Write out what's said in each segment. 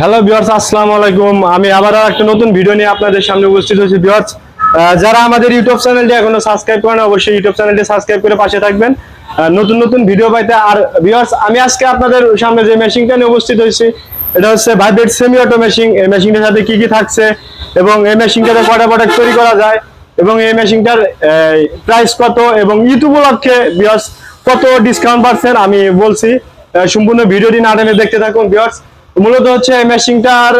Hello viewers, আসসালামু আলাইকুম। আমি আবারও একটা নতুন ভিডিও নিয়ে আপনাদের সামনে উপস্থিত হয়েছি। ভিউয়ার্স, যারা আমাদের ইউটিউব চ্যানেলটি এখনো সাবস্ক্রাইব করেন অবশ্যই ইউটিউব চ্যানেলটি সাবস্ক্রাইব করে পাশে থাকবেন নতুন নতুন ভিডিও পাইতে। আর ভিউয়ার্স, আমি আজকে আপনাদের সামনে যে মেশিনটা নিয়ে উপস্থিত হয়েছি এটা হচ্ছে ভাইব্রেট সেমি অটো মেশিন। এই মেশিনটার সাথে কি কি থাকছে এবং এই মেশিনটাতে কয়টা প্রোডাক্ট তৈরি করা যায় এবং এই মেশিনটার প্রাইস কত এবং ঈদ উপলক্ষে ভিউয়ার্স কত ডিসকাউন্ট পাচ্ছেন আমি বলছি। সম্পূর্ণ ভিডিওটি না টেনে দেখতে থাকুন ভিউয়ার্স। মূলত হচ্ছে এই মেশিনটার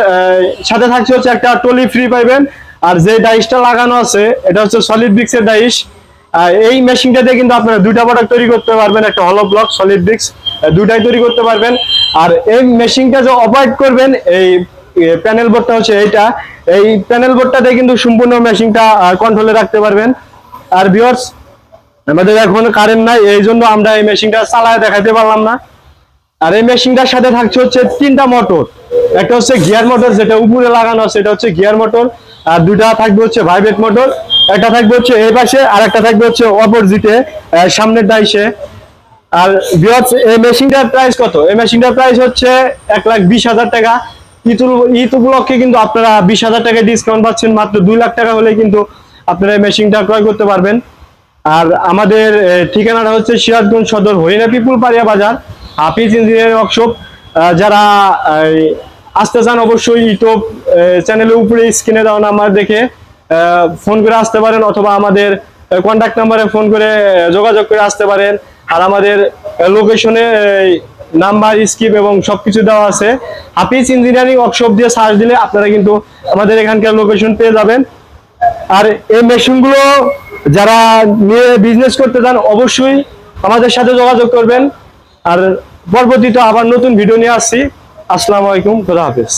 সাথে থাকছে হচ্ছে একটা টলি ফ্রি পাইবেন। আর যে ডাইসটা লাগানো আছে এটা হচ্ছে সলিড ব্রিক্সের ডাইস। এই মেশিনটাতে কিন্তু আপনারা দুইটা প্রোডাক্ট তৈরি করতে পারবেন, একটা হলো ব্লক সলিড ব্রিক্স, দুইটাই তৈরি করতে পারবেন। আর এই মেশিনটা যে অপারেট করবেন এই প্যানেল বোর্ডটা হচ্ছে এইটা, এই প্যানেল বোর্ডটাতে কিন্তু সম্পূর্ণ মেশিনটা কন্ট্রোলে রাখতে পারবেন। আর ভিউয়ার্স, আমাদের এখন কারেন্ট নাই, এই জন্য আমরা এই মেশিনটা চালায় দেখাতে পারলাম না। আর এই মেশিনটার সাথে থাকছে হচ্ছে তিনটা মোটর। একটা হচ্ছে গিয়ার মোটর যেটা উপরে লাগানো আছে, এটা হচ্ছে গিয়ার মোটর। আর দুটা থাকবে হচ্ছে ভাইব্রেট মোটর, একটা থাকবে হচ্ছে এই পাশে আর একটা থাকবে হচ্ছে অপোজিটে সামনের ডাইসে। আর ভিউয়ার্স, এই মেশিনটার প্রাইস কত? এই মেশিনটার প্রাইস হচ্ছে 1,20,000 টাকা। ঈদ উপলক্ষে কিন্তু আপনারা 20,000 টাকা ডিসকাউন্ট পাচ্ছেন। মাত্র 2 লাখ টাকা হলে কিন্তু আপনারা এই মেশিনটা ক্রয় করতে পারবেন। আর আমাদের ঠিকানাটা হচ্ছে সিরাজগঞ্জ সদর হরিণা পিপুল পাড়িয়া বাজার, হাফিজ ইঞ্জিনিয়ারিং ওয়ার্কশপ। যারা আসতে চান অবশ্যই ইউটিউব চ্যানেলের উপরে স্ক্রিনে দেওয়া নাম্বার দেখে ফোন করে আসতে পারেন, অথবা আমাদের কন্ট্যাক্ট নাম্বারে ফোন করে যোগাযোগ করে আসতে পারেন। আর আমাদের লোকেশনে নাম্বার স্কিপ এবং সবকিছু দেওয়া আছে। হাফিজ ইঞ্জিনিয়ারিং ওয়ার্কশপ দিয়ে সার্চ দিলে আপনারা কিন্তু আমাদের এখানকার লোকেশন পেয়ে যাবেন। আর এই মেশিনগুলো যারা নিয়ে বিজনেস করতে চান অবশ্যই আমাদের সাথে যোগাযোগ করবেন। আর পরবর্তীতে আবার নতুন ভিডিও নিয়ে আসছি। আসসালামু আলাইকুম, খোদা হাফেজ।